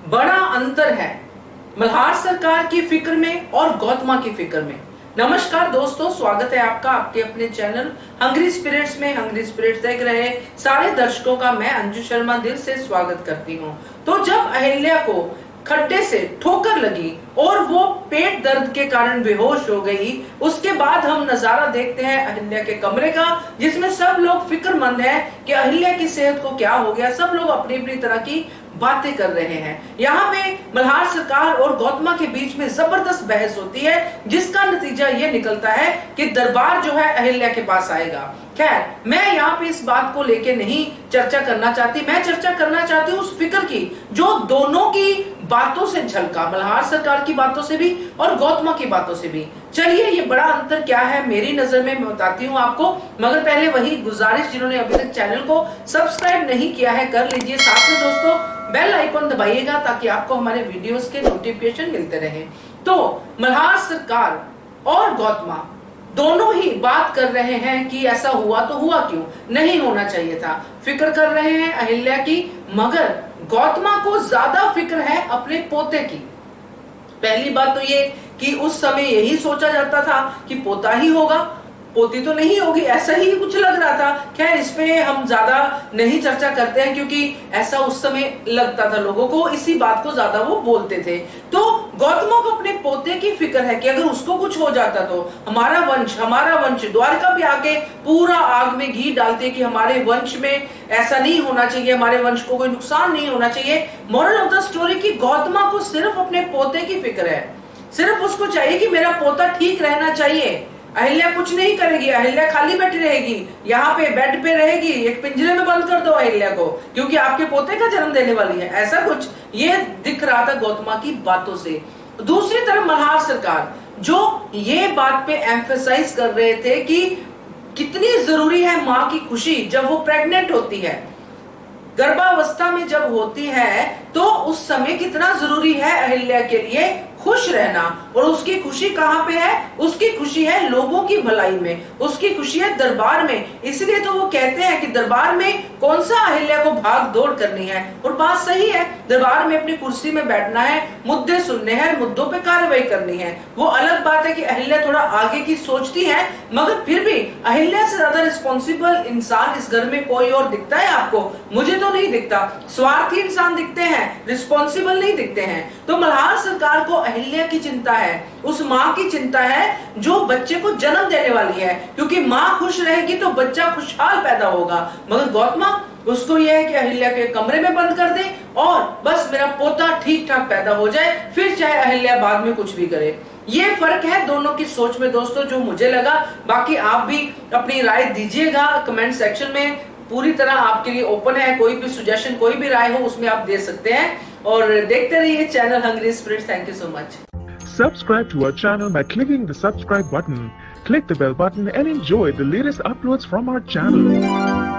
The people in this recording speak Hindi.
बड़ा अंतर है मल्हार सरकार की फिक्र में और गौतमा की फिक्र में। नमस्कार दोस्तों, स्वागत है आपका आपके अपने चैनल हंग्री स्पिरिट्स में। हंग्री स्पिरिट्स देख रहे सारे दर्शकों का मैं अंजू शर्मा दिल से स्वागत करती हूँ। तो जब अहिल्या को खड्डे से ठोकर लगी और वो पेट दर्द के कारण बेहोश हो गई, उसके बाद हम नजारा देखते हैं अहिल्या के कमरे का, जिसमें सब लोग फिक्रमंद हैं कि अहिल्या की सेहत को क्या हो गया। सब लोग अपनी अपनी तरह की बातें कर रहे हैं। यहाँ पे मल्हार सरकार और गौतमा के बीच में जबरदस्त बहस होती है, जिसका नतीजा ये निकलता है कि दरबार जो है अहिल्या के पास आएगा। खैर, मैं यहाँ पे इस बात को लेके नहीं चर्चा करना चाहती। मैं चर्चा करना चाहती हूँ उस फिक्र की जो दोनों की बातों से झलका, मल्हार सरकार की बातों से भी और गौतमा की बातों से भी। चलिए, ये बड़ा अंतर क्या है मेरी नजर में मैं बताती हूँ आपको, मगर पहले वही गुजारिश, जिन्होंने अभी तक चैनल को सब्सक्राइब नहीं किया है कर लीजिए। साथ में दोस्तों बेल आइकन दबाइएगा ताकि आपको हमारे वीडियोस के नोटिफिकेशन मिलते रहे। तो मल्हार सरकार और गौतमा दोनों ही बात कर रहे हैं कि ऐसा हुआ तो हुआ क्यों, नहीं होना चाहिए था। फिक्र कर रहे हैं अहिल्या की, मगर गौतमा को ज्यादा फिक्र है अपने पोते की। पहली बात तो ये कि उस समय यही सोचा जाता था कि पोता ही होगा, पोती तो नहीं होगी, ऐसा ही कुछ लग रहा था। खैर, इस पे हम ज्यादा नहीं चर्चा करते हैं क्योंकि ऐसा उस समय लगता था लोगों को, इसी बात को ज्यादा वो बोलते थे। तो गौतमा को अपने पोते की फिक्र है कि अगर उसको कुछ हो जाता तो हमारा वंश द्वारका भी आके पूरा आग में घी डालते कि हमारे वंश में ऐसा नहीं होना चाहिए, हमारे वंश को कोई नुकसान नहीं होना चाहिए। मोरल ऑफ द स्टोरी की गौतमा को सिर्फ अपने पोते की फिक्र है, सिर्फ उसको चाहिए कि मेरा पोता ठीक रहना चाहिए। अहिल्या कुछ नहीं करेगी, अहिल्या खाली बैठी रहेगी, यहाँ पे बेड पे रहेगी, एक पिंजरे में बंद कर दो अहिल्या को क्योंकि आपके पोते का जन्म देने वाली है, ऐसा कुछ ये दिख रहा था गौतमा की बातों से। दूसरी तरफ मल्हार सरकार जो ये बात पे एम्फेसाइज कर रहे थे कि कितनी जरूरी है माँ की खुशी जब वो प्रेग्नेंट होती है, गर्भावस्था में जब होती है, तो उस समय कितना जरूरी है अहिल्या के लिए खुश रहना। और उसकी खुशी कहाँ पे है? उसकी खुशी है लोगों की भलाई में, उसकी खुशी है दरबार में। इसलिए तो वो कहते हैं कि दरबार में कौन सा अहिल्या को भाग दौड़ करनी है। और बात सही है, दरबार में अपनी कुर्सी में बैठना है, मुद्दे सुनने हैं, मुद्दों पे कार्रवाई करनी है। वो अलग बात है कि अहिल्या थोड़ा आगे की सोचती है, मगर फिर भी अहिल्या से ज्यादा रिस्पॉन्सिबल इंसान इस घर में कोई और दिखता है आपको? मुझे तो नहीं दिखता। स्वार्थी इंसान दिखते हैं, रिस्पॉन्सिबल नहीं दिखते हैं। तो मल्हार सरकार को अहिल्या की चिंता है, उस माँ की चिंता है जो बच्चे को जन्म देने वाली है, क्योंकि माँ खुश रहेगी तो बच्चा खुशहाल पैदा होगा। मगर गौतमा, उसको यह है कि अहिल्या के कमरे में बंद कर दे और बस मेरा पोता ठीक ठाक पैदा हो जाए, फिर चाहे अहिल्या बाद में कुछ भी करे। ये फर्क है दोनों की सोच में दोस्तों, जो मुझे लगा। बाकी आप भी अपनी राय दीजिएगा कमेंट सेक्शन में, पूरी तरह आपके लिए ओपन है। कोई भी सुजेशन, कोई भी राय हो उसमें आप दे सकते हैं। और देखते रहिए channel Hungry Spirits. Thank you so much. Subscribe to our channel by clicking the subscribe button. Click the bell button and enjoy the latest uploads from our channel.